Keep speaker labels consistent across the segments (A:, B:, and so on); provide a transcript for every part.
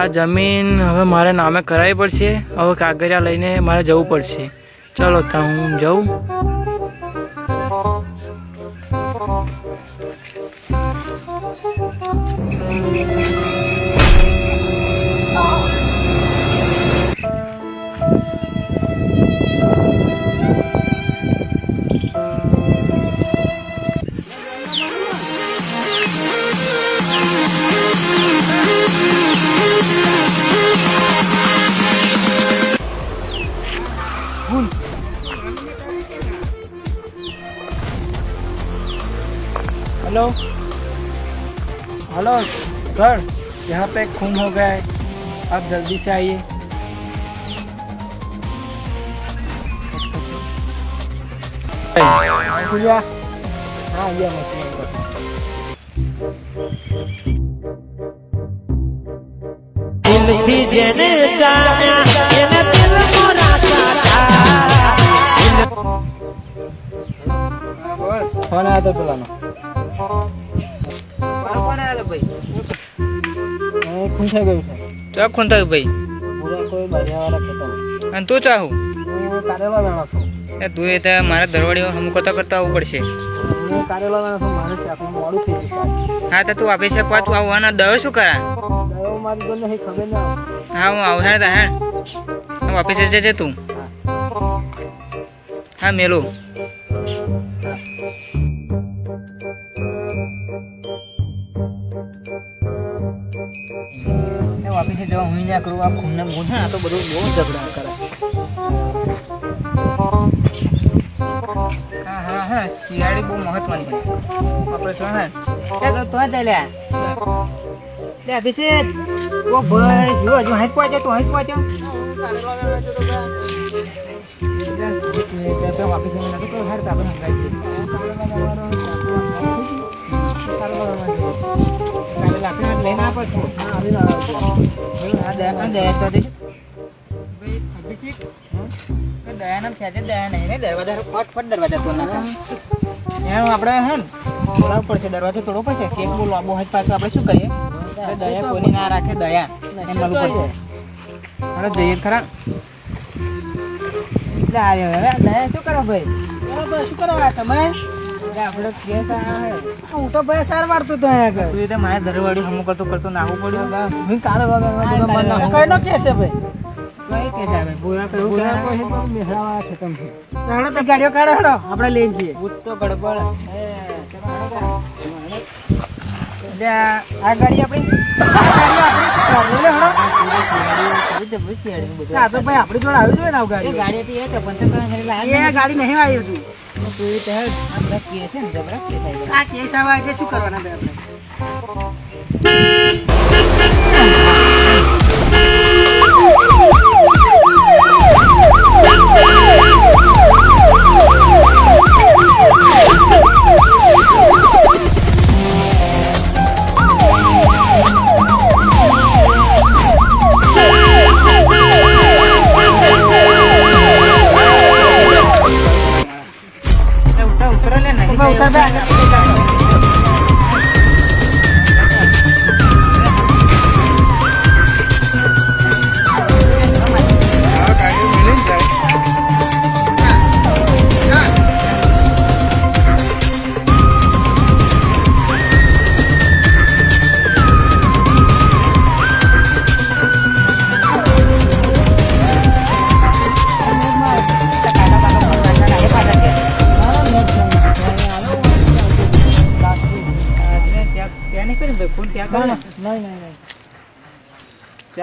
A: આ જમીન હવે મારે નામે કરાવવી પડશે. હવે કાગળિયા લઈને મારે જવું પડશે. ચલો ત્યાં હું જાઉં. हेलो हेलो सर, यहाँ पे खून हो गया है, आप जल्दी से आइए. हाँ ये फोन आया था पेला खून થઈ ગયું છે. ચા ખૂન થયું ભાઈ? પૂરા કોઈ બાજુવાળા ખેતર. અને તું ચાહું કારેલા વેણો છું. એ તું એ તો મારા દરવાડીઓ હમ કરતા આવવું પડશે. હું કારેલા વેણો છું, મારે ચાકનું મોડું થઈ ગયું. હા તો તું આપે છે પાછું આવવાના દવા શું કરા? દવા મારી જોડે નહીં ખબર ના. હા હું આવું હે તા હે હું ઓફિસે જજે તું. હા મેલો. ઓફિસે જવા હું ના કરું. આ ખૂનને મૂળ છે, આ તો બધું બહુ ઝઘડા કરે. હા હા હા શિયાળી બહુ મહત્વની છે આપણે શું હે તો ચાલ્યા લે અભિષેક. ઓ ભાઈ જો હજુ હાથ પહોંચે તો હાથ પહોંચે. ઓફિસે નથી તો હાર આપણે હંગાઈ લઈને આપો છો. દયાના સાથે દયા નહીં ને દરવાજા ફટ દરવાજા તો ના એનું આપણે હે ને તોડવું પડશે. દરવાજો તોડવો પડશે. કેસ બહુ લાંબો હોય પાછું આપણે શું કરીએ? દયા કોઈની ના રાખે. દયા એમ મળવું પડશે. આપણે જઈએ ખરા. એટલે આવ્યો હવે દયા શું કરો ભાઈ? શું કરવા તમે? આપણે કેસ હું તો ભાઈ સાર વાળતો તો અહીંયા તું એ મારા દરવાડી હમું કરતો નાહવું પડ્યું. હું કાલે કઈ નો કેસ છે ભાઈ? કઈ કેસ આવે? બોરા કયું મેહરાવાળા ખતમ છે. હેડો તો ગાડીઓ કાઢો. હેડો આપણે લઈને જઈએ. ભૂત તો ગડબડ. આ ગાડી આપણી તો ભાઈ આપણી જોડે આવી જોઈએ ને ગાડી. ગાડી નહીં આવી હતી. આ કેસ આવે છે શું કરવાના આપણે?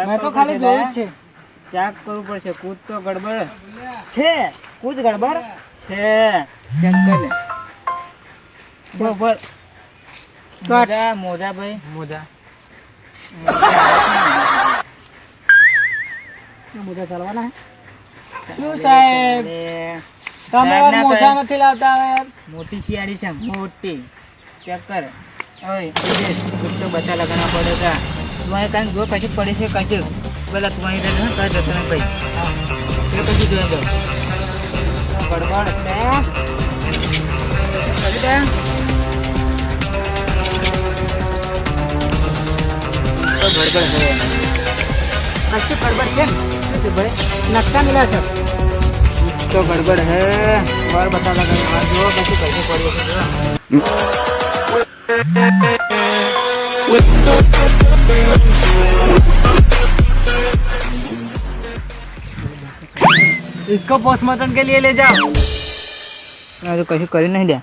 A: મેં તો ખાલી જોયું છે. ચાક કરવું પડશે. કૂદ તો ગડબડ છે. કૂદ ગડબડ છે. બરોબર. મોજા ભાઈ મોજા ચાલવાના શું સાહેબ? તમે મોજા નથી લાવતા? મોટી શિયાળી છે મોટી. ચેક કર. બધા લગાના પડે. तुम्हारे कान दो पैसे पड़े से कैसे बोला तुम्हारी रेल है कर देते हैं भाई. ये कैसे जो है गड़बड़ है कैसे है तो गड़बड़ है. कच्ची गड़बड़ है भाई, नक्शा मिला सर तो गड़बड़ है और बता लगा यार जो कैसे कैसे पड़ी इसको पोस्टमार्टम के लिए ले जाओ। अरे कैसे कर नहीं दिया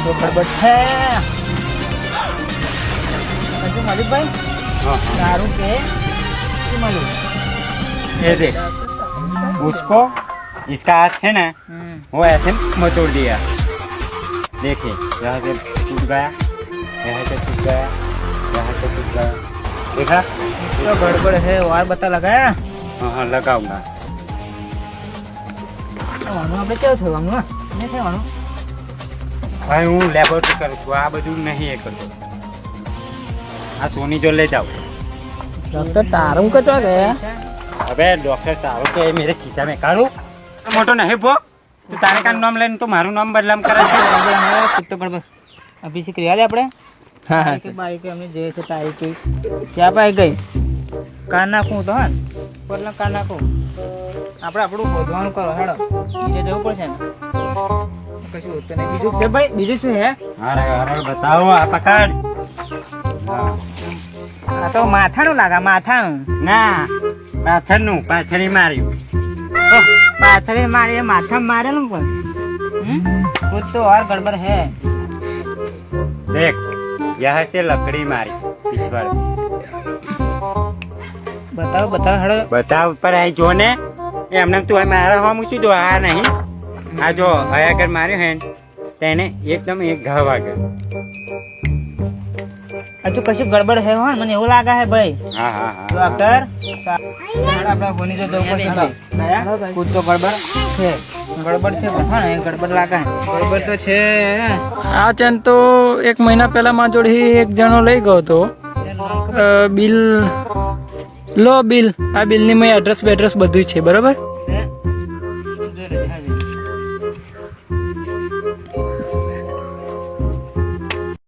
A: तो गड़बड़ है मालिक भाई।
B: हाँ
A: दारू के मालूम
B: ये देख, उसको इसका हाथ है ना वो ऐसे मचोड़ दिया। देखिए यहाँ से टूट गया, यहाँ से टूट गया, यहाँ से टूट गया, देखा?
A: तो गड़बड़ है और बता लगाया।
B: हाँ हाँ लगाऊंगा।
A: આપણે કેવું થવાનું નહીં થવાનું
B: ભાઈ હું લેબોરેટરી કરું છું, આ બધું નહીં એ કરું। આ સોની જો ले जाओ।
A: ડોક્ટર તારું કચવા ગયા
B: अबे डॉक्टर तारो के मेरे खिस्सा में काढू मोटो नहीं पो तू तारे का नाम लेने तो मारू नाम बदलाम करे છે।
A: તો ગડબડ અભી શીખ રહ્યા આપણે હા હા કે બાઈક અમે જે છે તારીખ ક્યાં પાઈ ગઈ કાન નાખું તો હા પરલા કાન નાખું આપણે આપણું શોધવાનું કરો હેડો બીજે જવું પડશે ને કશું હોતું નહીં બીજું છે ભાઈ બીજું શું હે
B: अरे अरे बताओ आ पकड़
A: આ તો માથાનું લાગે માથાનું
B: ना પાછળની માર્યું
A: પાછળ મારે માથા મારેલું પણ कुछ तो और गड़बड़ है।
B: देख यहाँ से लकड़ी मारी पिछवाड़
A: बताओ बताओ हेडो
B: बताओ पर आई जो ने एमने तू मारा हो मुझे जो आ नहीं आ जो आया कर मारे हैं तेने एकदम एक घाव आ गया।
A: हजू कशु गड़बड़ है हो મને એવું લાગે है भाई।
B: हाँ हाँ हाँ
A: डॉक्टर આપડા કોની જો દો પર कुछ तो गड़बड़ છે गड़बड़ છે બતા ને गड़बड़ લાગે गड़बड़ तो છે।
C: આ ચેન તો 1 મહિના પહેલા માં જોડે એક જણો લઈ ગયો તો બિલ લો બિલ આ બિલ ની મેં એડ્રેસ બધું છે બરાબર।